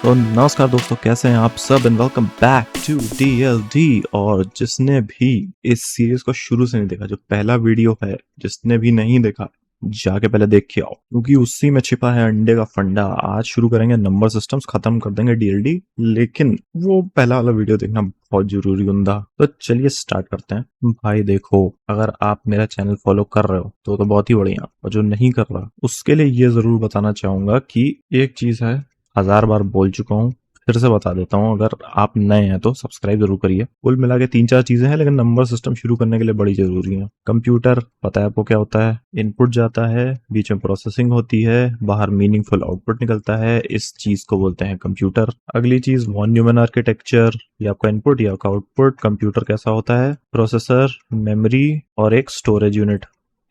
तो नमस्कार दोस्तों, कैसे हैं आप सब and welcome back to DLD। और जिसने भी इस सीरीज को शुरू से नहीं देखा, जो पहला वीडियो है, जिसने भी नहीं देखा जाके पहले देख के आओ, क्योंकि उसी में छिपा है अंडे का फंडा। आज शुरू करेंगे नंबर सिस्टम्स, खत्म कर देंगे DLD, लेकिन वो पहला वाला वीडियो देखना बहुत जरूरी होता। तो चलिए स्टार्ट करते हैं। भाई देखो, अगर आप मेरा चैनल फॉलो कर रहे हो तो बहुत ही बढ़िया, और जो नहीं कर रहा उसके लिए ये जरूर बताना चाहूंगा कि एक चीज है, 1000 बार बोल चुका हूँ, फिर से बता देता हूँ, अगर आप नए हैं तो सब्सक्राइब जरूर करिए। कुल मिला के 3-4 चीजें हैं, लेकिन नंबर सिस्टम शुरू करने के लिए बड़ी जरूरी है। कंप्यूटर पता है आपको क्या होता है? इनपुट जाता है, बीच में प्रोसेसिंग होती है, बाहर मीनिंगफुल आउटपुट निकलता है, इस चीज को बोलते हैं कंप्यूटर। अगली चीज वॉन न्यूमन आर्किटेक्चर, ये आपका इनपुट, ये आपका आउटपुट। कंप्यूटर कैसा होता है? प्रोसेसर, मेमोरी और एक स्टोरेज यूनिट।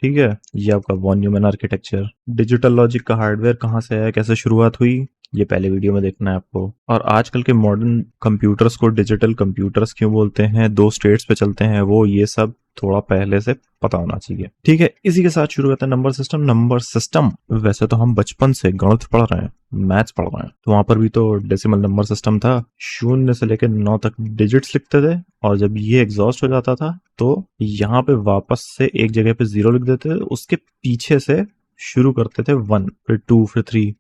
ठीक है, ये आपका von Neumann architecture. Digital logic का हार्डवेयर कहाँ से आया, कैसे शुरुआत हुई, ये पहले वीडियो में देखना है आपको। और आजकल के मॉडर्न कंप्यूटर्स को डिजिटल कंप्यूटर्स क्यों बोलते हैं, 2 स्टेट्स पे चलते हैं वो, ये सब थोड़ा पहले से पता होना चाहिए। ठीक है, इसी के साथ शुरू करते हैं नंबर सिस्टम। नंबर सिस्टम, वैसे तो हम बचपन से गणित पढ़ रहे हैं, मैथ्स पढ़ रहे हैं, तो वहां पर भी तो डेसिमल नंबर सिस्टम था। 0 से लेकर 9 तक डिजिट्स लिखते थे, और जब ये एग्जॉस्ट हो जाता था तो यहाँ पे वापस से एक जगह पे 0 लिख देते थे, उसके पीछे से शुरू करते थे 1, फिर 2, फिर 3,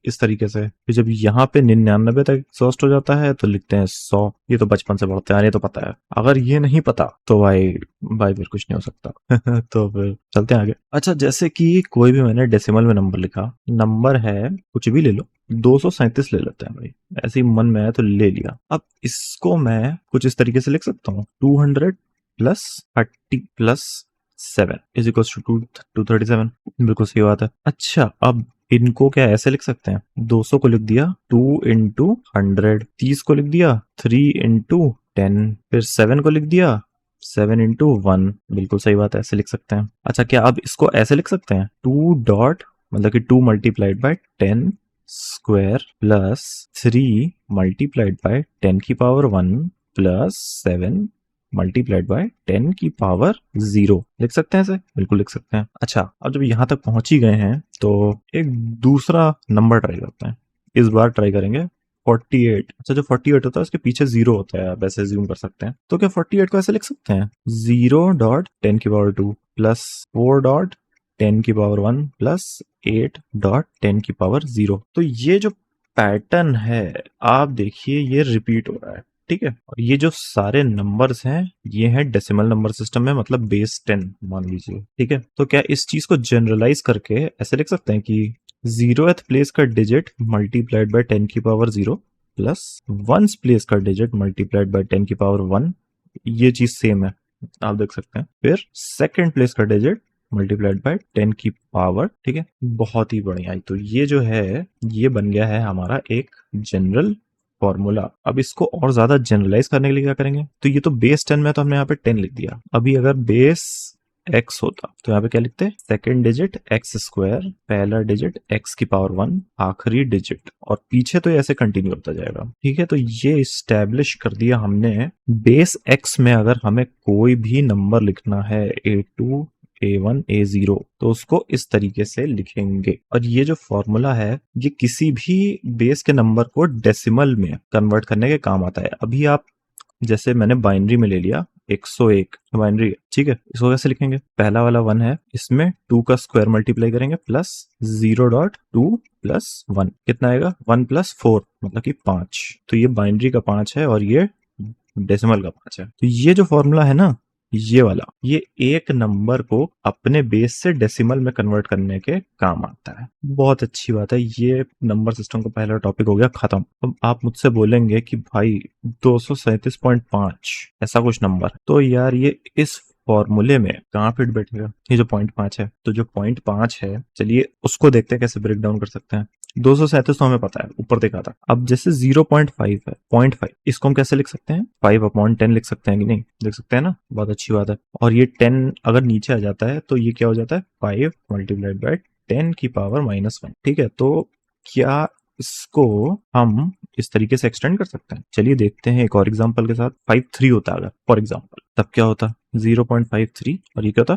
इस तरीके से। फिर जब यहाँ पे 99 तक एग्जॉस्ट हो जाता है तो लिखते हैं 100। ये तो बचपन से पढ़ते हैं, ये तो पता है। अगर ये नहीं पता तो भाई भाई फिर कुछ नहीं हो सकता। तो फिर चलते हैं आगे। अच्छा, जैसे कि कोई भी मैंने डेसिमल में नंबर लिखा, नंबर है कुछ भी ले लो, 237 ले लेते हैं भाई, ऐसे ही मन में आया तो ले लिया। अब इसको मैं कुछ इस तरीके से लिख सकता हूँ, 200 plus 30 plus 7 is equal to 237। बिल्कुल सही बात है। अच्छा, अब इनको क्या ऐसे लिख सकते हैं? 200 को लिख दिया 2 इंटू 100, 30 को लिख दिया 3 इंटू 10, फिर 7 को लिख दिया 7 इंटू 1। बिल्कुल सही बात है, ऐसे लिख सकते हैं। अच्छा, क्या अब इसको ऐसे लिख सकते हैं? 2 डॉट, मतलब कि 2 multiplied by 10 square plus 3 multiplied by 10 की पावर 1 प्लस 7 मल्टीप्लाइड बाय 10 की पावर 0 लिख सकते हैं ऐसे? बिल्कुल लिख सकते हैं। अच्छा, अब जब यहां तक पहुंच ही गए हैं तो एक दूसरा नंबर ट्राई करते हैं। इस बार ट्राई करेंगे 48। अच्छा, जो 48 होता है उसके पीछे 0 होता है, आप ऐसे अज्यूम कर सकते हैं। तो क्या 48 को ऐसे लिख सकते हैं? 0 डॉट 10 की पावर 2 प्लस 4 डॉट 10 की पावर 1 प्लस 8 डॉट 10 की पावर 0। तो ये जो पैटर्न है, आप देखिए, ये रिपीट हो रहा है। ठीक है, और ये जो सारे नंबर्स हैं ये हैं डेसिमल नंबर सिस्टम में, मतलब बेस 10 मान लीजिए। ठीक है, तो क्या इस चीज को जनरलाइज करके ऐसे लिख सकते हैं कि 0th प्लेस का डिजिट मल्टीप्लाइड बाय 10 की पावर 0 प्लस 1st प्लेस का डिजिट मल्टीप्लाइड बाय 10 की पावर 1, ये चीज सेम है, आप देख सकते हैं। फिर सेकंड प्लेस का डिजिट मल्टीप्लाइड बाय 10 की पावर। ठीक है, बहुत ही बढ़िया। तो ये जो है, ये बन गया है हमारा एक जनरल फॉर्मूला। अब इसको और ज्यादा जनरलाइज करने के लिए क्या करेंगे? तो ये तो बेस 10 में, तो हमने यहाँ पे 10 लिख दिया। अभी अगर बेस x होता तो यहाँ पे क्या लिखते? सेकेंड डिजिट x स्क्वायर, पहला डिजिट x की पावर 1, आखिरी डिजिट, और पीछे तो ऐसे कंटिन्यू होता जाएगा। ठीक है, तो ये स्टैब्लिश कर दिया हमने। बेस x में अगर हमें कोई भी नंबर लिखना है, A2, A1, A0, तो उसको इस तरीके से लिखेंगे। और ये जो फॉर्मूला है, ये किसी भी बेस के नंबर को डेसिमल में कन्वर्ट करने के काम आता है। अभी आप, जैसे मैंने बाइनरी में ले लिया 101 बाइनरी, ठीक है, इसको कैसे लिखेंगे? पहला वाला 1 है, इसमें 2 का स्क्वायर मल्टीप्लाई करेंगे प्लस 0.2 प्लस 1, कितना आएगा? 1 प्लस 4, मतलब कि 5। तो ये बाइनरी का 5 है और ये डेसिमल का 5 है। तो ये जो फॉर्मूला है ना, ये वाला, ये एक नंबर को अपने बेस से डेसिमल में कन्वर्ट करने के काम आता है। बहुत अच्छी बात है, ये नंबर सिस्टम का पहला टॉपिक हो गया खत्म। अब आप मुझसे बोलेंगे कि भाई 237.5 ऐसा कुछ नंबर है, तो यार ये इस फॉर्मूले में कहाँ फिट बैठेगा? ये जो 0.5 है, तो जो 0.5 है, चलिए उसको देखते हैं कैसे ब्रेक डाउन कर सकते हैं। 237 तो हमें पता है, ऊपर देखा था। अब जैसे 0.5 है, 0.5, इसको हम कैसे लिख सकते हैं? 5/10 लिख सकते हैं कि नहीं? लिख सकते हैं ना, बहुत अच्छी बात है। और ये 10 अगर नीचे आ जाता है तो ये क्या हो जाता है? 5 मल्टीप्लाइड बाय 10 की पावर -1। ठीक है, तो क्या इसको हम इस तरीके से एक्सटेंड कर सकते हैं? चलिए देखते हैं एक और एग्जांपल के साथ। 53 होता अगर फॉर एग्जांपल, तब क्या होता? 0.53, और ये क्या होता?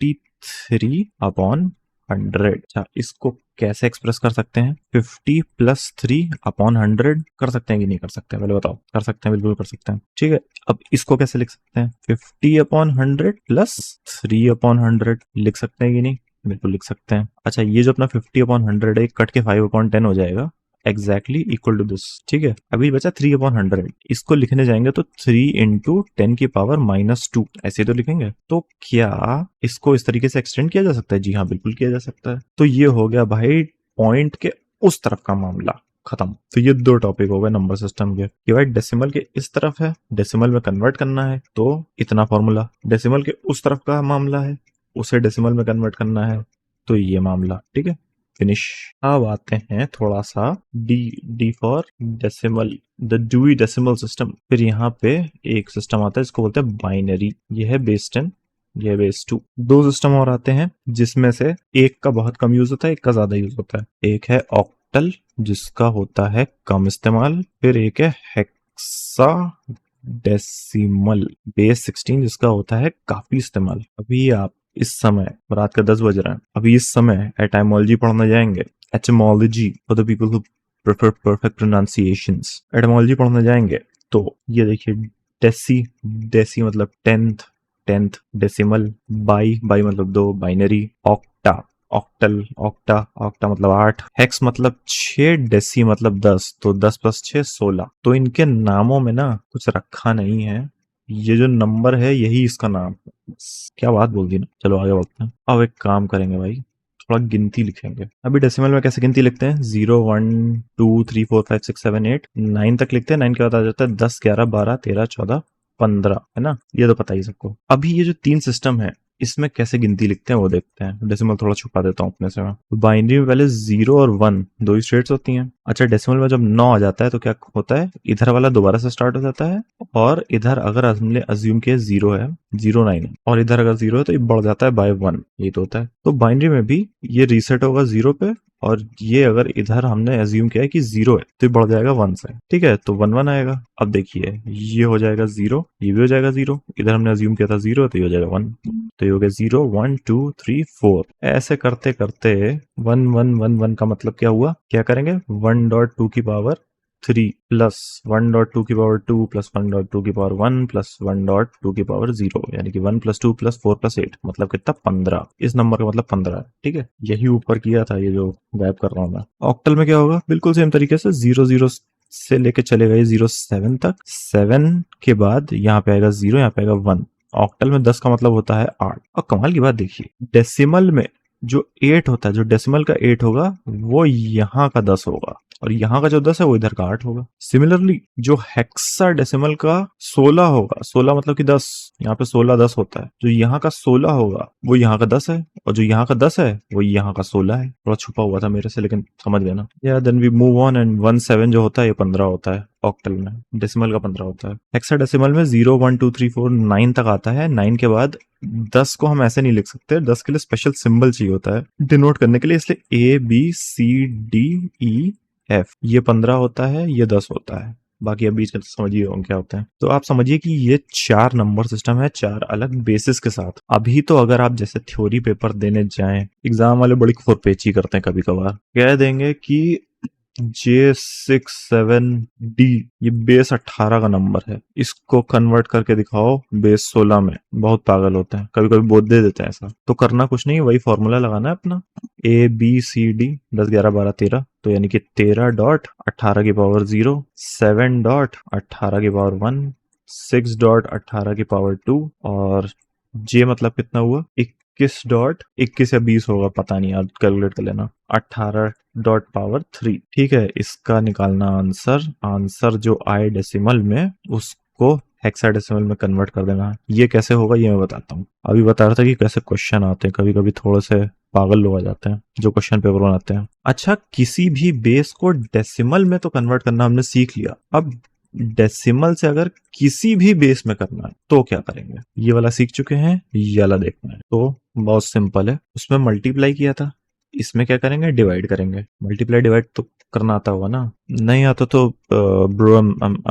53/100। 100। अच्छा, इसको कैसे एक्सप्रेस कर सकते हैं? 50 प्लस 3 अपॉन 100 कर सकते हैं कि नहीं कर सकते हैं? पहले बताओ। कर सकते हैं, बिल्कुल कर सकते हैं। ठीक है, अब इसको कैसे लिख सकते हैं? 50 अपॉन 100 प्लस 3 अपॉन 100 लिख सकते हैं कि नहीं? बिल्कुल लिख सकते हैं। अच्छा, ये जो अपना 50 अपॉन 100 है, कट के 5 अपॉन 10 हो जाएगा, एग्जैक्टली इक्वल टू दिस। ठीक है, अभी बचा 3 अपॉन 100। इसको लिखने जाएंगे तो 3 इंटू 10 की पावर -2 ऐसे तो लिखेंगे। तो क्या इसको इस तरीके से एक्सटेंड किया जा सकता है? जी हाँ, बिल्कुल किया जा सकता है। तो ये हो गया भाई पॉइंट के उस तरफ का मामला खत्म। तो ये दो टॉपिक हो गए नंबर सिस्टम के कि भाई डेसिमल के इस तरफ है, डेसिमल में कन्वर्ट करना है तो इतना फॉर्मूला। डेसिमल के उस तरफ का मामला है, उसे डेसिमल में कन्वर्ट करना है तो ये मामला। ठीक है, फिनिश। अब आते हैं थोड़ा सा D for decimal, the Dewey decimal system. फिर यहाँ पे एक सिस्टम आता है, इसको बोलते हैं बाइनरी। ये है बेस 10, ये है बेस 2। दो सिस्टम और आते हैं जिसमें से एक का बहुत कम यूज होता है, एक का ज्यादा यूज होता है। एक है ऑक्टल जिसका होता है कम इस्तेमाल, फिर एक है हेक्सा डेसिमल बेस 16 जिसका होता है काफी इस्तेमाल। अभी आप इस समय रात का 10 बज रहा है, अभी इस समय एटाइमोलॉजी पढ़ने जाएंगे। Etymology for the people who prefer perfect pronunciations. Etymology पढ़ने जाएंगे तो ये देखिए, डेसी, डेसी मतलब टेंथ डेसिमल, बाई मतलब दो, binary, octa, octal, octa, octa मतलब 8, हेक्स मतलब 6, डेसी मतलब 10, तो 10 प्लस 6 16। तो इनके नामों में ना कुछ रखा नहीं है, ये जो नंबर है यही इसका नाम है। क्या बात बोल दी ना। चलो आगे बढ़ते हैं। अब एक काम करेंगे भाई, थोड़ा गिनती लिखेंगे। अभी डेसिमल में कैसे गिनती लिखते हैं? 0 1 2 3 4 5 6 7 8 9 तक लिखते हैं। 9 के बाद आ जाता है 10 11 12 13 14 15, है ना? ये तो पता ही सबको। अभी ये जो तीन सिस्टम है इसमें कैसे गिनती लिखते हैं वो देखते हैं। डेसिमल थोड़ा छुपा देता हूँ अपने से मैं। बाइनरी में पहले 0 और 1 दो ही स्टेट्स होती हैं। अच्छा, डेसिमल में जब 9 आ जाता है तो क्या होता है? इधर वाला दोबारा से स्टार्ट हो जाता है, और इधर अगर हमने अज्यूम किया 0 है, 0 9 है, और इधर अगर 0 है तो ये बढ़ जाता है बाय 1। ये तो होता है। तो बाइनरी में भी ये रीसेट होगा 0 पे, और ये अगर इधर हमने एज्यूम किया है कि 0 है तो ये बढ़ जाएगा 1 से। ठीक है, तो 1 1 आएगा। अब देखिए, ये हो जाएगा 0, ये भी हो जाएगा 0, इधर हमने एज्यूम किया था 0 तो ये हो जाएगा 1, तो ये हो गया 0 1 2 3 4। ऐसे करते करते 1 1 1 1 का मतलब क्या हुआ? क्या करेंगे? 1.2 की पावर 3 प्लस 1.2 की पावर 2 प्लस 1.2 की पावर 1 प्लस 1.2 की पावर 0, यानी कि 1 प्लस 2 प्लस 4 प्लस 8 मतलब कितना? 15। इस नंबर का मतलब 15 है। ठीक है, यही ऊपर किया था, ये जो गायब कर रहा हूं मैं। ऑक्टल में क्या होगा? बिल्कुल सेम तरीके से 0 0 से लेके चले गए 0 7 तक। 7 के बाद यहाँ पे आएगा 0, यहाँ पे आएगा 1। ऑक्टल में 10 का मतलब होता है 8। और कमाल की बात देखिए, डेसिमल में जो 8 होता है, जो डेसिमल का 8 होगा वो यहाँ का 10 होगा, और यहाँ का जो 10 है वो इधर का 8 होगा। सिमिलरली जो हेक्सा डेसिमल का 16 होगा, 16 मतलब कि 10, यहाँ पे 16 10 होता है, जो यहाँ का 16 होगा वो यहाँ का 10 है, और जो यहाँ का 10 है वो यहाँ का 16 है। थोड़ा छुपा हुआ था मेरे से, लेकिन समझ गए ना। या then we move on, and 1 7 जो होता है ये 15 होता है ऑक्टल में। डेसिमल का 15 होता है। हेक्साडेसिमल में 0 1 2 3 4 9 तक आता है। 9 के बाद 10 को हम ऐसे नहीं लिख सकते, 10 के लिए स्पेशल सिंबल चाहिए होता है डिनोट करने के लिए, इसलिए ABCDEF ये 15 होता है, ये 10 होता है। बाकी अब बीच में समझिए हम क्या होता है। तो आप समझिए कि ये 4 नंबर सिस्टम है, 4 अलग बेसिस के साथ। अभी तो अगर आप जैसे थ्योरी पेपर देने जाएं, एग्जाम वाले बड़ी खुरपेची करते हैं, कभी कभार कह देंगे कि J6 7D ये बेस 18 का नंबर है, इसको कन्वर्ट करके दिखाओ बेस 16 में। बहुत पागल होते हैं, कभी कभी बोल दे देते हैं ऐसा। तो करना कुछ नहीं, वही फॉर्मूला लगाना है अपना, ABCD 10 11 12 13, तो यानी कि 13.18 की पावर 0, 7.18 की पावर 1, 6.18 की पावर 2, और J मतलब कितना हुआ? 21 या 20 होगा, पता नहीं यार, कैलकुलेट कर लेना। 18.3। ठीक है, इसका निकालना आंसर जो आए डेसिमल में उसको हेक्साडेसिमल में कन्वर्ट कर देना। ये कैसे होगा ये मैं बताता हूँ। अभी बता रहा था कि कैसे क्वेश्चन आते हैं, कभी कभी थोड़े से पागल लोग आ जाते हैं जो क्वेश्चन पेपर बनाते हैं। अच्छा, किसी भी बेस को डेसिमल में तो कन्वर्ट करना हमने सीख लिया, अब डेसिमल से अगर किसी भी बेस में करना है तो क्या करेंगे? ये वाला सीख चुके हैं, ये वाला देखना है। तो बहुत सिंपल है, उसमें मल्टीप्लाई किया था, इसमें क्या करेंगे? डिवाइड करेंगे। मल्टीप्लाई डिवाइड तो करना आता होगा ना? नहीं आता तो bro I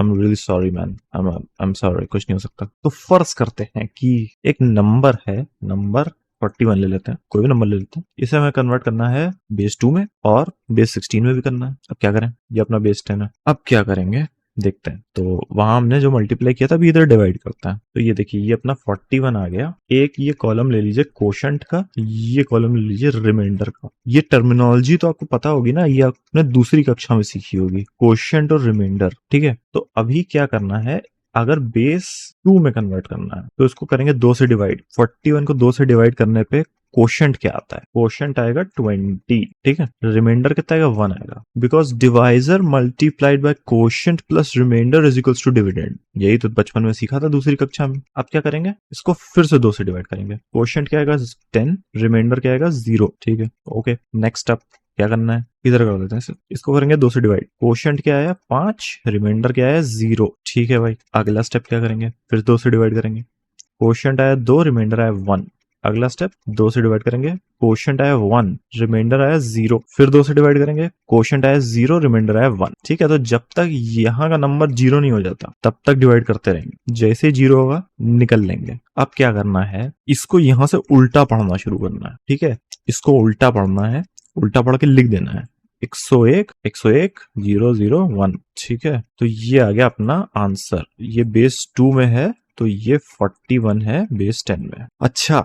am really sorry man, I am sorry, कुछ नहीं हो सकता। तो फर्ज करते हैं कि एक नंबर है, नंबर 41 ले लेते हैं, कोई भी नंबर ले लेते हैं। इसे हमें कन्वर्ट करना है बेस 2 में और बेस 16 में भी करना है। अब क्या करें, ये अपना बेस 10 है। अब क्या करेंगे देखते हैं। तो वहां हमने जो मल्टीप्लाई किया था अभी इधर डिवाइड करता है। तो ये देखिए ये अपना 41 आ गया। एक ये कॉलम ले लीजिए कोशेंट का, ये कॉलम ले लीजिए रिमाइंडर का। ये टर्मिनोलॉजी तो आपको पता होगी ना, ये आपने दूसरी कक्षा में सीखी होगी, कोशेंट और रिमाइंडर, ठीक है। तो अभी क्या करना है, अगर बेस 2 में कन्वर्ट करना है तो इसको करेंगे 2 से डिवाइड। 41 को 2 से डिवाइड करने पे कोशेंट क्या आता है, कोशेंट आएगा 20, ठीक है। रिमाइंडर कितना आएगा, 1 आएगा, because divisor multiplied by quotient plus remainder is equals to dividend. यही तो बचपन में सीखा था दूसरी कक्षा में। अब क्या करेंगे, इसको फिर से 2 से डिवाइड करेंगे। कोशेंट क्या आएगा 10, रिमाइंडर क्या आएगा 0, ठीक है। ओके नेक्स्ट अप क्या करना है, इधर कर देते हैं, इसको करेंगे 2 से डिवाइड। कोशेंट क्या आया 5, रिमाइंडर क्या आया 0, ठीक है भाई। अगला स्टेप क्या करेंगे, फिर 2 से डिवाइड करेंगे। कोशेंट आया 2, रिमाइंडर आया 1। अगला स्टेप 2 से डिवाइड करेंगे, कोशेंट आया 1, रिमाइंडर आया 0, फिर 2 से डिवाइड करेंगे, कोशेंट आया 0, रिमाइंडर आया 1, ठीक है। तो जब तक यहाँ का नंबर 0 नहीं हो जाता तब तक डिवाइड करते रहेंगे, जैसे 0 होगा निकल लेंगे। अब क्या करना है, इसको यहाँ से उल्टा पढ़ना शुरू करना है, ठीक है। इसको उल्टा पढ़ना है, उल्टा पढ़ के लिख देना है 101 101 001, ठीक है। तो ये आ गया अपना आंसर। ये बेस 2 में है तो ये 41 है बेस 10 में। अच्छा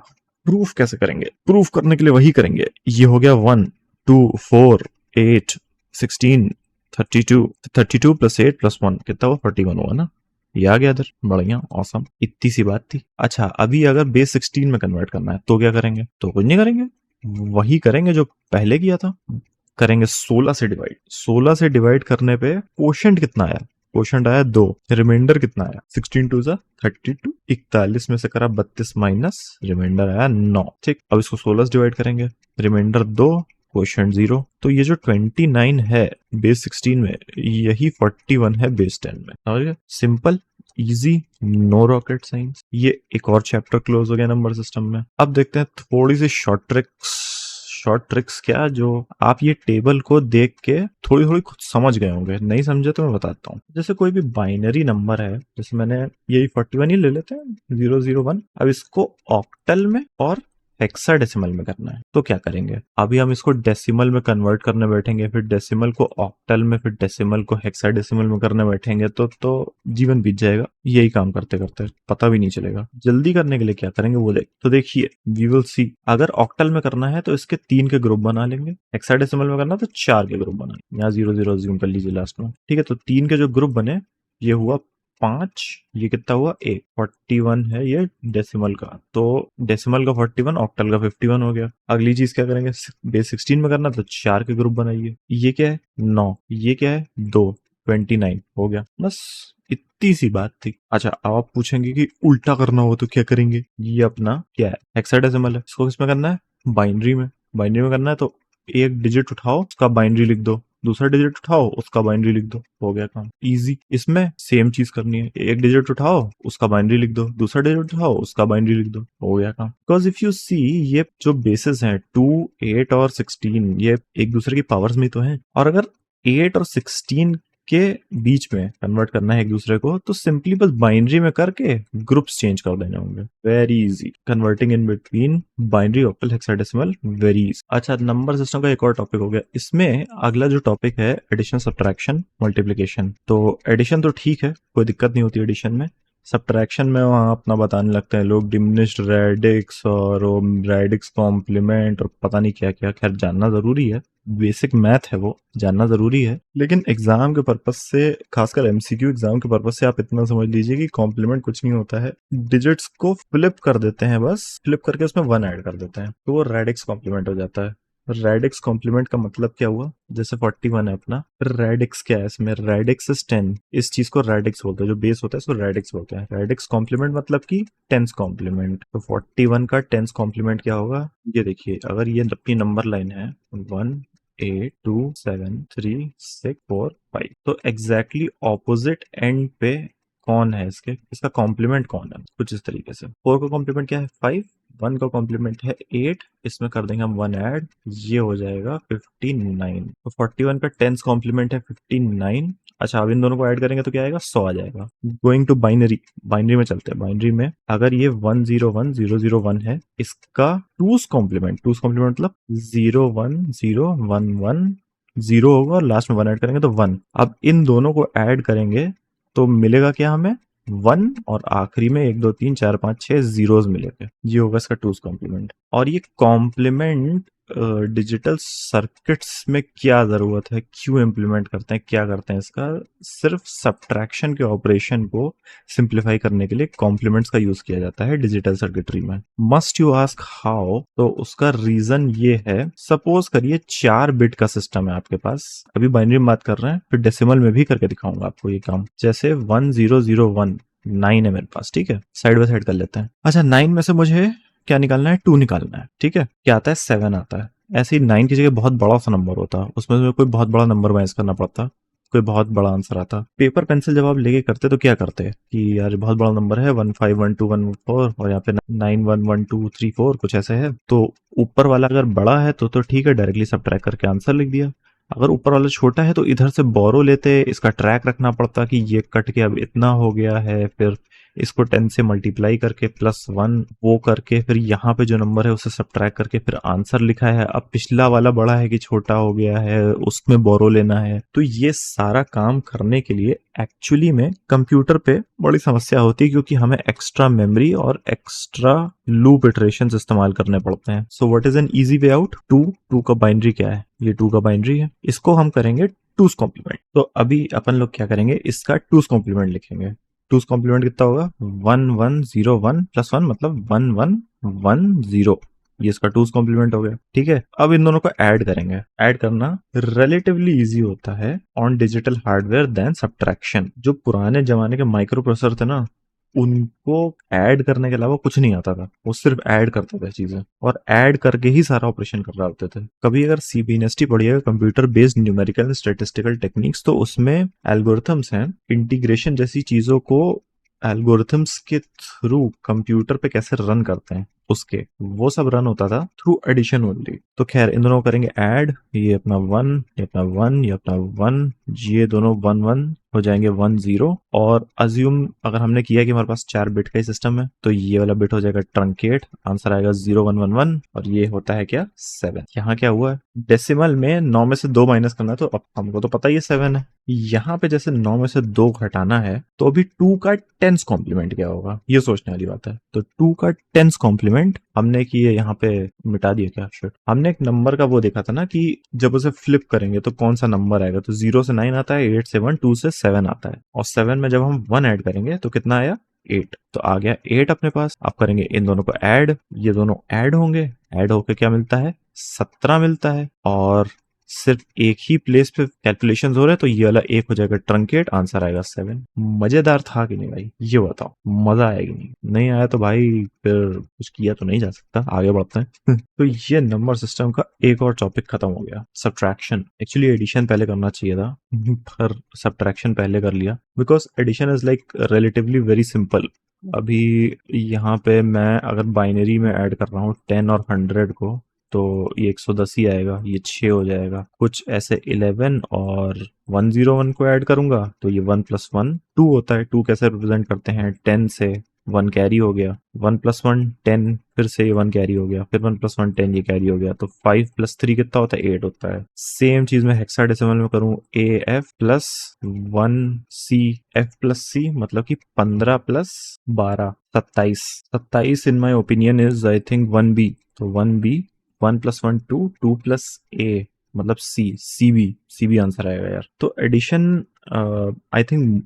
प्रूफ कैसे करेंगे, प्रूफ करने के लिए वही करेंगे। ये हो गया 1 2 4 8 16 32, 32 प्लस 8 प्लस 1 कितना हुआ 41 हुआ ना। ये आ गया इधर, बढ़िया ऑसम, इतनी सी बात थी। अच्छा अभी अगर बेस 16 में कन्वर्ट करना है तो क्या करेंगे, तो कुछ नहीं करेंगे, वही करेंगे जो पहले किया था। करेंगे 16 से डिवाइड। 16 से डिवाइड करने पे कोशेंट कितना आया, कोशेंट आया 2, रिमाइंडर कितना आया 16 टू 32, 41 में से करा 32 माइनस, रिमाइंडर आया 9, ठीक। अब इसको 16 से डिवाइड करेंगे, रिमाइंडर 2, कोशेंट 0। तो ये जो 29 है बेस 16 में, यही 41 है बेस 10 में। समझ गए, simple easy, no rocket science. ये एक और चैप्टर क्लोज हो गया नंबर सिस्टम में। अब देखते हैं थोड़ी सी शॉर्ट ट्रिक्स क्या, जो आप ये टेबल को देख के थोड़ी थोड़ी खुद समझ गए होंगे, नहीं समझे तो मैं बताता हूँ। जैसे कोई भी बाइनरी नंबर है, जैसे मैंने यही 41 ही ले लेते हैं 001। अब इसको ऑक्टल में और हेक्साडेसिमल में करना है तो क्या करेंगे, अभी हम इसको डेसिमल में कन्वर्ट करने बैठेंगे, फिर डेसिमल को ऑक्टल में, फिर डेसिमल को हेक्साडेसिमल में करने बैठेंगे तो जीवन बीत जाएगा यही काम करते करते, पता भी नहीं चलेगा। जल्दी करने के लिए क्या करेंगे वो तो देखिए वी विल सी। अगर ऑक्टल में करना है तो इसके 3 के ग्रुप बना लेंगे, हेक्साडेसिमल में करना तो 4 के ग्रुप बना, यहाँ 0 ज्यूम कर लीजिए लास्ट में, ठीक है। तो 3 के जो ग्रुप बने, ये हुआ 5, ये कितना हुआ 1, 41 है ये डेसिमल का, तो डेसिमल का 41, ऑक्टल का 51 हो गया। अगली चीज क्या करेंगे, बेस 16 में करना तो 4 के ग्रुप बनाइए, ये क्या है 9, ये क्या है 2, 29 हो गया, बस इतनी सी बात थी। अच्छा अब आप पूछेंगे कि उल्टा करना हो तो क्या करेंगे, ये अपना क्या है हेक्साडेसिमल है, इसको किसमें करना है बाइनरी में। बाइनरी में करना है तो एक डिजिट उठाओ उसका बाइनरी लिख दो, दूसरा डिजिट उठाओ उसका बाइनरी लिख दो, हो गया काम इजी। इसमें सेम चीज करनी है, एक डिजिट उठाओ उसका बाइनरी लिख दो, दूसरा डिजिट उठाओ उसका बाइनरी लिख दो, हो गया काम। बिकॉज इफ यू सी ये जो बेसिस हैं 2 8 और 16, ये एक दूसरे की पावर्स में तो हैं, और अगर 8 और 16 के बीच में कन्वर्ट करना है एक दूसरे को तो सिंपली बस बाइनरी में करके ग्रुप्स चेंज कर देने होंगे, very easy. Converting in between binary octal hexadecimal, very easy. अच्छा नंबर सिस्टम का एक और टॉपिक हो गया, इसमें अगला जो टॉपिक है एडिशन सब्ट्रैक्शन मल्टीप्लिकेशन। तो एडिशन तो ठीक है, कोई दिक्कत नहीं होती एडिशन में, सब्ट्रैक्शन में वहाँ अपना बताने लगते हैं लोग डिमिनिश्ड रेडिक्स और रेडिक्स कॉम्प्लीमेंट और पता नहीं क्या क्या। खैर जानना जरूरी है, बेसिक मैथ है वो, जानना जरूरी है, लेकिन एग्जाम के पर्पज से, खासकर एमसीक्यू एग्जाम के पर्पज से आप इतना समझ लीजिए कि कॉम्प्लीमेंट कुछ नहीं होता है, डिजिट्स को फ्लिप कर देते हैं, बस फ्लिप करके उसमें 1 ऐड कर देते हैं तो वो रेडिक्स कॉम्प्लीमेंट हो जाता है। रेडिक्स कॉम्प्लीमेंट का मतलब क्या हुआ, जैसे 41 है अपना, रेडिक्स क्या है इसमें, रेडिक्स इज 10, इस चीज को रेडिक्स बोलते हैं, जो बेस होता है इसको रेडिक्स बोलते हैं। रेडिक्स कॉम्प्लीमेंट मतलब कि 10th कॉम्प्लीमेंट, तो 41 का 10th कॉम्प्लीमेंट क्या होगा, ये देखिए अगर ये अपनी नंबर लाइन है 1 8 2 7 3 6 4 5, तो एग्जैक्टली ऑपोजिट एंड पे कौन है इसके, इसका कॉम्प्लीमेंट कौन है, कुछ इस तरीके से। 4 का कॉम्प्लीमेंट क्या है 5, 1 का कॉम्प्लीमेंट है 8, इसमें कर देंगे हम 1 ऐड, ये हो जाएगा 59। तो 41 का 10th कॉम्प्लीमेंट है 59 अच्छा, अब इन दोनों को ऐड करेंगे तो क्या आएगा, 100 आ जाएगा। गोइंग टू बाइनरी, बाइनरी में चलते हैं। बाइनरी में अगर ये 101001 है, इसका टूस कॉम्प्लीमेंट, टूस कॉम्प्लीमेंट मतलब 01011 0 होगा और लास्ट में 1 ऐड करेंगे तो 1। अब इन दोनों को ऐड करेंगे तो मिलेगा क्या हमें, 1 और आखिरी में 1 2 3 4 5 6 जीरोस मिलेंगे। ये होगा इसका टूस कॉम्प्लीमेंट। और ये कॉम्प्लीमेंट डिजिटल सर्किट्स में क्या जरूरत है, क्यों इम्प्लीमेंट करते हैं, क्या करते हैं, इसका सिर्फ सब्ट्रैक्शन के ऑपरेशन को सिंप्लीफाई करने के लिए कॉम्प्लीमेंट्स का यूज किया जाता है डिजिटल सर्किटरी में। मस्ट यू आस्क हाउ, तो उसका रीजन ये है, सपोज करिए 4 बिट का सिस्टम है आपके पास, अभी बाइनरी में बात कर रहे हैं, फिर डेसिमल में भी करके दिखाऊंगा आपको ये काम। जैसे 1001 9 है मेरे पास, ठीक है, साइड बाय साइड कर लेते हैं। अच्छा, 9 में से मुझे क्या निकालना है, 2 निकालना है, ठीक है। क्या आता है, 7 आता है। ऐसे ही 9 की जगह बहुत बड़ा सा नंबर होता, उसमें से कोई बहुत बड़ा नंबर मैच करना पड़ता, कोई बहुत बड़ा आंसर आता। पेपर पेंसिल जब आप लेके करते तो क्या करते हैं कि यार बहुत बड़ा नंबर है, 151214 और यहाँ पे 911234 कुछ ऐसे है, तो ऊपर वाला अगर बड़ा है तो ठीक है, डायरेक्टली सब ट्रैक करके आंसर लिख दिया। अगर ऊपर वाला छोटा है तो इधर से बोरो लेते, इसका ट्रैक रखना पड़ता कि ये कट के अब इतना हो गया है, फिर इसको 10 से मल्टीप्लाई करके +1 वो करके फिर यहाँ पे जो नंबर है उसे सब्ट्रैक्ट करके फिर आंसर लिखा है। अब पिछला वाला बड़ा है कि छोटा हो गया है, उसमें बोरो लेना है। तो ये सारा काम करने के लिए एक्चुअली में कंप्यूटर पे बड़ी समस्या होती है, क्योंकि हमें एक्स्ट्रा मेमोरी और एक्स्ट्रा लूप इटरेशंस इस्तेमाल करने पड़ते हैं। So what is an easy way out, 2 का बाइनरी क्या है, ये 2 का बाइनरी है, इसको हम करेंगे टूस कॉम्प्लीमेंट। तो अभी अपन लोग क्या करेंगे, इसका टूस कॉम्प्लीमेंट लिखेंगे। टूस कॉम्प्लीमेंट कितना होगा, 1101 + 1 मतलब 1110, ये इसका टूस कॉम्प्लीमेंट हो गया, ठीक है। अब इन दोनों को ऐड करेंगे। ऐड करना रिलेटिवली इजी होता है on digital hardware then subtraction. जो पुराने जमाने के माइक्रो प्रोसेसर थे ना, उनको ऐड करने के अलावा कुछ नहीं आता था, वो सिर्फ ऐड करते थे चीजें, और ऐड करके ही सारा ऑपरेशन कर रहे होते थे। कभी अगर CBNST पढ़िएगा, computer based numerical statistical techniques, तो उसमें एल्गोरिथम्स हैं, इंटीग्रेशन जैसी चीजों को एल्गोरिथम्स के थ्रू कंप्यूटर पे कैसे रन करते हैं, उसके वो सब रन होता था थ्रू एडिशन ओनली। तो खैर इन दोनों को करेंगे ऐड, ये अपना 1, ये अपना 1, ये अपना 1, ये दोनों 1 1 हो जाएंगे 1 0। और अज्यूम अगर हमने किया कि हमारे पास 4 बिट का ही सिस्टम है, तो ये वाला बिट हो जाएगा ट्रंकेट, आंसर आएगा 0 1 1 1, और ये होता है क्या, 7। यहाँ क्या हुआ है, डेसिमल में 9 में से 2 माइनस करना है, तो अब हमको तो पता ही है 7 है। यहाँ पे जैसे 9 में से 2 घटाना है, तो अभी 2 का 10s कॉम्प्लीमेंट क्या होगा, ये सोचने वाली बात है। तो 2 का 10s कॉम्प्लीमेंट हमने किए, यहाँ पे मिटा दिया क्या, शिट। हमने एक नंबर का वो देखा था ना कि जब उसे फ्लिप करेंगे तो कौन सा नंबर आएगा, तो 0 से 9 आता है, 8 से 1, 2 से 7 आता है, और 7 में जब हम 1 ऐड करेंगे तो कितना आया, 8। तो आ गया 8 अपने पास। अब करेंगे इन दोनों को ऐड, ये दोनों ऐड होंगे, ऐड होके क्या मिलता है, 17 मिलता है। और सिर्फ एक ही प्लेस पे कैलकुलेशन हो रहे हैं, तो ये वाला 1 हो जाएगा ट्रंकेट, आंसर आएगा 7। मजेदार था कि नहीं भाई, ये बताओ, मजा आएगी नहीं, नहीं आया तो भाई फिर कुछ किया तो नहीं जा सकता, आगे बढ़ते हैं। तो ये नंबर सिस्टम का एक और टॉपिक खत्म हो गया, सब्ट्रैक्शन। एक्चुअली एडिशन पहले करना चाहिए था, पर सब्ट्रैक्शन पहले कर लिया, because addition is like relatively very simple. अभी यहाँ पे मैं अगर बाइनरी में ऐड कर रहा हूँ 10 और 100 को, तो ये 110 ही आएगा, ये 6 हो जाएगा। कुछ ऐसे 11 और 101 को ऐड करूंगा तो ये 1 + 1 2 होता है। 2 कैसे रिप्रेजेंट करते हैं, 10 से 1 कैरी हो गया, 1 + 1 10, फिर से 1 कैरी हो गया, फिर 1 + 1 10, ये कैरी हो गया, तो 5 + 3 कितना होता है, 8 होता है। सेम चीज मैं हेक्साडेसिमल में करूं, AF + 1C F + C मतलब कि 15 + 12 27। 27 इन my opinion is I think 1B, तो 1B 1 + 1 2 2 + A मतलब CB आंसर आएगा यार। तो एडिशन आई थिंक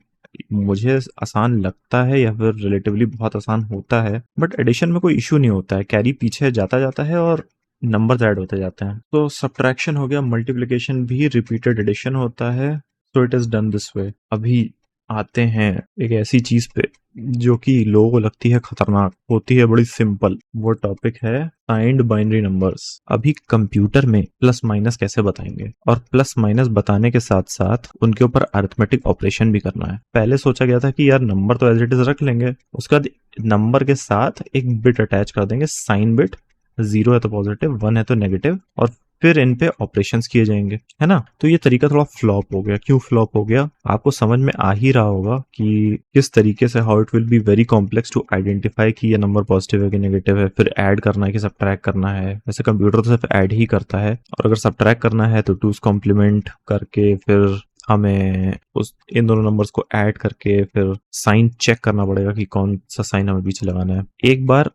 मुझे आसान लगता है, या फिर रिलेटिवली बहुत आसान होता है, बट एडिशन में कोई इशू नहीं होता है, कैरी पीछे जाता जाता है और नंबर्स ऐड होते जाते हैं। तो सब्ट्रैक्शन हो गया, मल्टीप्लिकेशन भी रिपीटेड एडिशन होता है, so it is done this way. अभी आते हैं एक ऐसी चीज पे जो कि लोगों को लगती है खतरनाक, होती है बड़ी सिंपल, वो टॉपिक है साइंड बाइनरी नंबर्स। अभी कंप्यूटर में प्लस माइनस कैसे बताएंगे, और प्लस माइनस बताने के साथ साथ उनके ऊपर अरिथमेटिक ऑपरेशन भी करना है। पहले सोचा गया था कि यार नंबर तो एज इट इज रख लेंगे, उसके बाद नंबर के साथ एक बिट अटैच कर देंगे, साइन बिट, 0 है तो पॉजिटिव, 1 है तो नेगेटिव, और फिर इन पे ऑपरेशंस किए जाएंगे, है ना। तो ये तरीका थोड़ा फ्लॉप हो गया। क्यों फ्लॉप हो गया आपको समझ में आ ही रहा होगा कि किस तरीके से how it will be very complex to identify कि ये नंबर पॉजिटिव है कि नेगेटिव है, फिर ऐड करना है कि सब्ट्रैक्ट करना है। वैसे कंप्यूटर तो सिर्फ ऐड ही करता है, और अगर सब्ट्रैक्ट करना है तो टूज कॉम्प्लीमेंट करके फिर हमें उस इन दोनों नंबर्स को ऐड करके फिर साइन चेक करना पड़ेगा कि कौन सा साइन हमें पीछे लगाना है। एक बार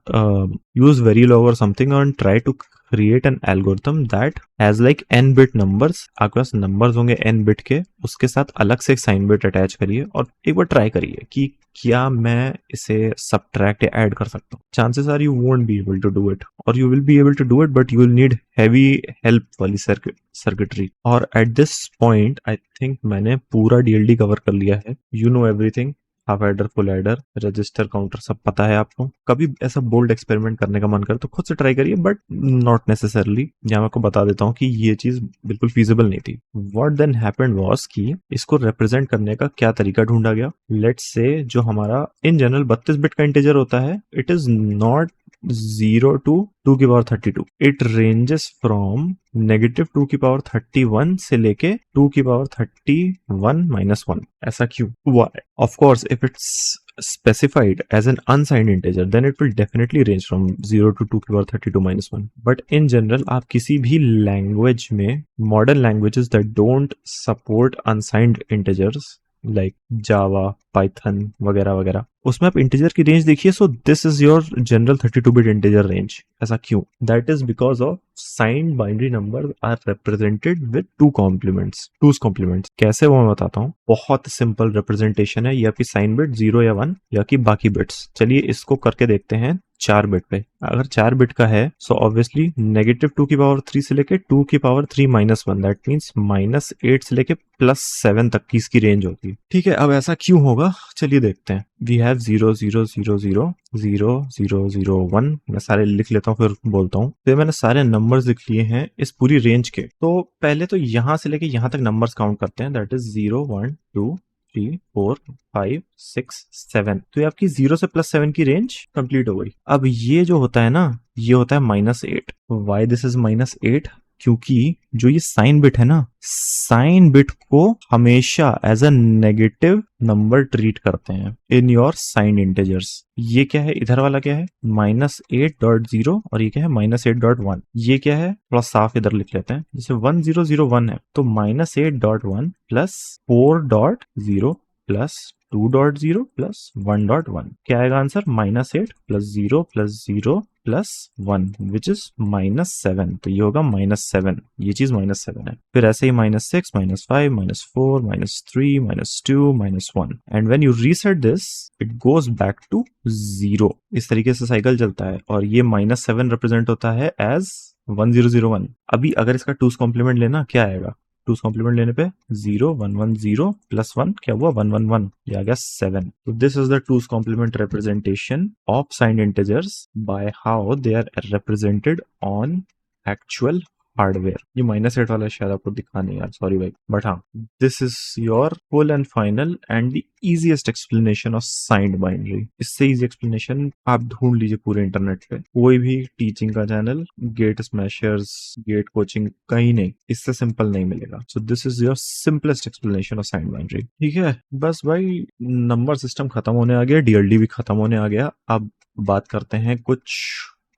यूज वेरीलॉग और something and try to create an algorithm that has like n bit numbers. आपके पास नंबर्स होंगे n बिट के, उसके साथ अलग से एक साइन बिट अटैच करिए और एक बार ट्राई करिए कि क्या मैं इसे सब्ट्रैक्ट या ऐड कर सकता हूँ। Chances are you won't be able to do it, और you will be able to do it but you will need heavy help वाली सर्किटरी। और at this point I think मैंने पूरा डीएलडी कवर कर लिया है। You know everything, half adder, full adder, register, counter, सब पता है आपको। कभी ऐसा बोल्ड एक्सपेरिमेंट करने का मन करे तो खुद से ट्राई करिए, बट नॉट नेसेसरली। यहाँ मैं आपको बता देता हूँ कि ये चीज बिल्कुल फीजिबल नहीं थी। व्हाट देन हैपेंड वाज कि इसको रिप्रेजेंट करने का क्या तरीका ढूंढा गया। लेट्स से जो हमारा इन जनरल 32 बिट का इंटीजर होता है, इट इज नॉट 0 to 2 की पावर 32। इट रेंजेस फ्रॉम -2 की पावर 31 से लेके 2 की पावर 31 - 1। ऐसा क्यों हुआ है? Of course if it's specified as an unsigned integer then it will definitely range from 0 to 2 की पावर 32 - 1। but in general आप किसी भी लैंग्वेज में, modern languages that don't support unsigned integers like Java, Python वगैरह वगैरह, उसमें आप integer की रेंज देखिए। So this is your general 32 bit integer range. ऐसा क्यों? That is because of signed binary number are represented with two's complements. कैसे वो मैं बताता हूँ। बहुत सिंपल रिप्रेजेंटेशन है, या फिर साइन बिट 0 या 1 या कि बाकी बिट्स। चलिए इसको करके देखते हैं 4 बिट पे। अगर 4 बिट का है सो ऑब्वियसली -2 की पावर 3 से लेके 2 की पावर 3 - 1, दैट मीन्स -8 से लेके +7 तक की इसकी रेंज होती है। ठीक है, अब ऐसा क्यों होगा चलिए देखते हैं। We have 0 0 0 0 0 0 0 1। मैं सारे लिख लेता हूँ फिर बोलता हूँ। तो मैंने सारे नंबर्स लिख लिए हैं इस पूरी रेंज के। तो पहले तो यहां से लेके यहां तक नंबर्स काउंट करते हैं, दैट इज 0 1 2 3 4 5 6 7। तो ये आपकी 0 से +7 की रेंज कंप्लीट हो गई। अब ये जो होता है ना, ये होता है -8। Why this is -8? क्योंकि जो ये साइन बिट है ना, साइन बिट को हमेशा as a negative number treat करते हैं इन योर साइन इंटीजर्स। ये क्या है, इधर वाला क्या है -8.0 और ये क्या है -8.1। ये क्या है थोड़ा साफ इधर लिख लेते हैं। जैसे 1001 है तो -8.1 + 4.0 + 2.0 + 1.1 क्या आएगा आंसर? -8 + 0 + 0 + 1 which is -7। तो ये होगा -7, ये चीज -7 है। फिर ऐसे ही -6 -5 -4 -3 -2 -1 and when you reset this it goes back to 0। इस तरीके से साइकिल चलता है और ये -7 रिप्रेजेंट होता है एज 1001। अभी अगर इसका 2's कॉम्प्लीमेंट लेना क्या आएगा? 2's कॉम्प्लीमेंट लेने पे 0 1 1 0 + 1 क्या हुआ 1 1 1, ये आ गया 7। तो this is the 2's complement representation of signed integers by how they are represented on actual hardware. ये -8 वाला शायद आपको दिखा नहीं यार, सॉरी भाई, बट हाँ this is your full and final and the easiest explanation of signed binary. इससे इजी एक्सप्लेनेशन आप ढूंढ लीजिए पूरे इंटरनेट पे, कोई भी टीचिंग का channel, Gate Smashers, GATE coaching, कहीं नहीं, इससे सिंपल नहीं मिलेगा। So this is your simplest explanation of signed binary. ठीक है, बस भाई नंबर सिस्टम खत्म होने आ गया, डीएलडी भी खत्म होने आ गया। अब बात करते हैं कुछ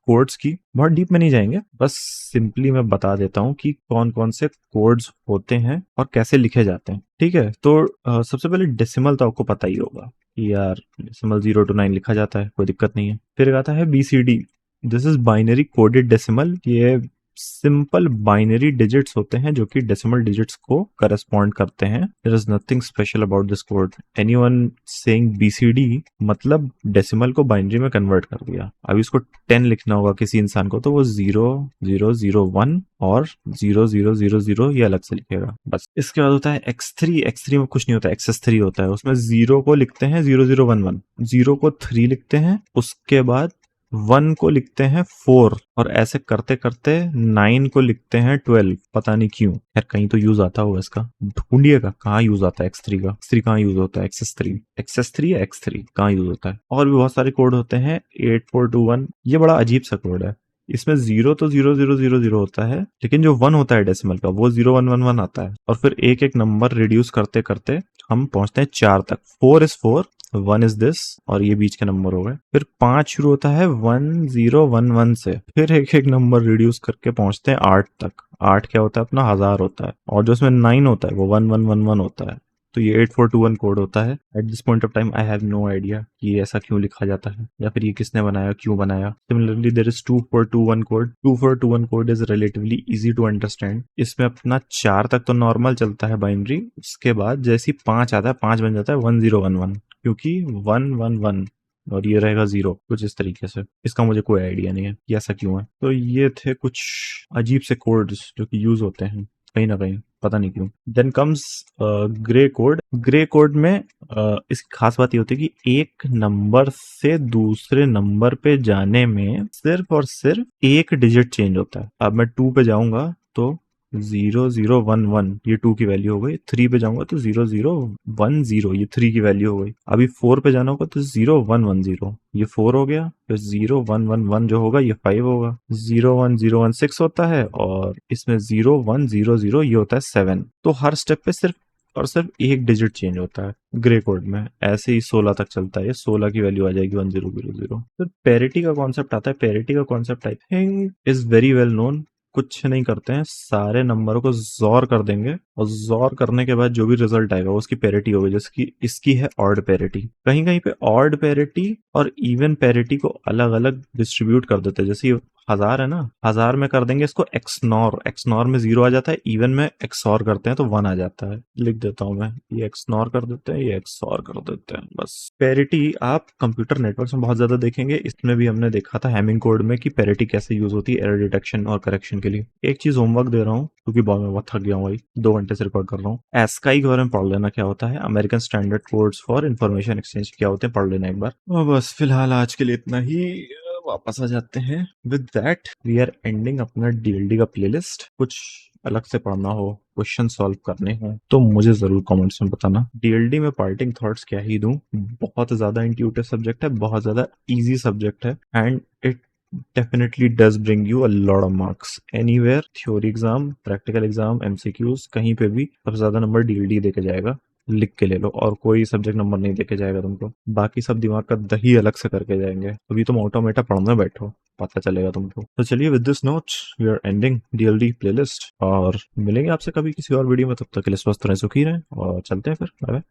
कोड्स की। बहुत डीप में नहीं जाएंगे, बस सिंपली मैं बता देता हूँ कि कौन कौन से कोड्स होते हैं और कैसे लिखे जाते हैं। ठीक है, तो सबसे पहले डेसिमल तो आपको पता ही होगा कि यार डेसिमल 0 to 9 लिखा जाता है, कोई दिक्कत नहीं है। फिर आता है BCD, this is binary coded decimal. ये सिंपल बाइनरी डिजिट्स होते हैं जो कि डेसिमल डिजिट्स को करस्पॉन्ड करते हैं। There is nothing special about this code. Anyone saying BCD मतलब डेसिमल को बाइनरी में कन्वर्ट कर दिया। अब इसको 10 लिखना होगा किसी इंसान को तो वो 0 0 0 1 और 0 0 0 0 ये अलग से लिखेगा बस। इसके बाद होता है X3। X3 में कुछ नहीं होता, XS3 होता है। उसमें 0 को लिखते हैं 0 0 1 1, 0 को 3 लिखते हैं, उसके बाद 1 को लिखते हैं 4 और ऐसे करते करते 9 को लिखते हैं 12। पता नहीं क्यों, यार कहीं तो यूज आता होगा इसका, ढूंढिएगा कहाँ यूज आता है X3 का। X3 कहाँ यूज होता है? XS3 या X3 कहाँ यूज होता है? और भी बहुत सारे कोड होते हैं। 8421 ये बड़ा अजीब सा कोड है। इसमें जीरो तो 0000 होता है, लेकिन जो 1 होता है डेसिमल का वो 0111 आता है। और फिर एक एक नंबर रिड्यूस करते करते हम पहुंचते हैं 4 तक। 4 इज 4, 1 इज दिस, और ये बीच के नंबर हो गए। फिर 5 शुरू होता है 1011 से, फिर एक एक नंबर रिड्यूस करके पहुंचते हैं 8 तक। 8 क्या होता है अपना, 1000 होता है। और जो इसमें 9 होता है वो 1111 होता है। तो ये 8421 कोड होता है। At this point of time I have no idea कि ये ऐसा क्यों लिखा जाता है, या फिर ये किसने बनाया, क्यों बनाया। Similarly there is 2421 code. 2421 code is relatively easy to understand. इसमें अपना 4 तक तो नॉर्मल चलता है बाइनरी, उसके बाद जैसे ही 5 आता है, 5 बन जाता है 1011, क्योंकि 111 और ये रहेगा 0, कुछ इस तरीके से। इसका मुझे कोई आइडिया नहीं है कि ऐसा क्यों है। तो ये थे कुछ अजीब से कोड्स जो कि यूज होते हैं कहीं ना कहीं, पता नहीं क्यों। Then comes gray code. Gray code में इसकी खास बात ये होती है कि एक नंबर से दूसरे नंबर पे जाने में सिर्फ और सिर्फ एक डिजिट चेंज होता है। अब मैं 2 पे जाऊंगा तो 0011, ये 2 की वैल्यू हो गई। 3 पे जाऊंगा तो 0010, ये 3 की वैल्यू हो गई। अभी 4 पे जाना होगा तो 0110, ये 4 हो गया। फिर 0111 जो होगा ये 5 होगा। 01016 होता है, और इसमें 0100 ये होता है 7। तो हर स्टेप पे सिर्फ और सिर्फ एक डिजिट चेंज होता है ग्रे कोड में। ऐसे ही 16 तक चलता है, ये 16 की वैल्यू आ जाएगी 1000। फिर पेरिटी का कॉन्सेप्ट आता है। पेरिटी का concept I think is very well known. कुछ नहीं करते हैं, सारे नंबरों को जोर कर देंगे, और जोर करने के बाद जो भी रिजल्ट आएगा वो उसकी पेरिटी होगी। जैसे कि इसकी है ऑड पेरिटी। कहीं कहीं पे ऑड पेरिटी और इवन पेरिटी को अलग अलग डिस्ट्रीब्यूट कर देते हैं। जैसे ये 1000 है ना, 1000 में कर देंगे इसको एक्सनॉर। एक्सनॉर में 0 आ जाता है, इवन में एक्सॉर करते हैं तो 1 आ जाता है। लिख देता हूं मैं, ये एक्सनॉर कर देते हैं, ये एक्सॉर कर देते हैं, बस। पेरिटी आप कंप्यूटर नेटवर्क में बहुत ज्यादा देखेंगे। इसमें भी हमने देखा था हैमिंग कोड में कि पेरिटी कैसे यूज होती है एरर डिटेक्शन और करेक्शन के लिए। एक चीज होमवर्क दे रहा हूँ, क्योंकि बहुत थक गया हूँ भाई, 2 घंटे से रिकॉर्ड कर रहा हूँ। एस्काई के बारे में पढ़ लेना क्या होता है, American standard codes for information exchange क्या होते हैं, पढ़ लेना एक बार। और बस फिलहाल आज के लिए इतना ही। वापस आ जाते हैं। With that we are ending अपना डीएलडी का प्लेलिस्ट। कुछ अलग से पढ़ना हो, क्वेश्चन सॉल्व करने हो, तो मुझे जरूर कमेंट्स में बताना। डीएलडी में पार्टिंग थॉट्स क्या ही दूं, बहुत ज्यादा इंट्यूटिव सब्जेक्ट है, बहुत ज्यादा इजी सब्जेक्ट है, and it definitely does bring you a lot of marks anywhere, theory exam, practical exam, MCQs, कहीं पे भी सबसे ज्यादा नंबर डीएलडी देके जाएगा। लिख के ले लो, और कोई सब्जेक्ट नंबर नहीं देके जाएगा तुमको। बाकी सब दिमाग का दही अलग से करके जाएंगे। अभी तुम ऑटोमेटा पढ़ने बैठो, पता चलेगा तुमको। तो चलिए, with this note we are ending DLD playlist, और मिलेंगे आपसे कभी किसी और वीडियो में। तब तक के लिए स्वस्थ रहें, सुखी रहें, और चलते हैं फिर। Bye bye.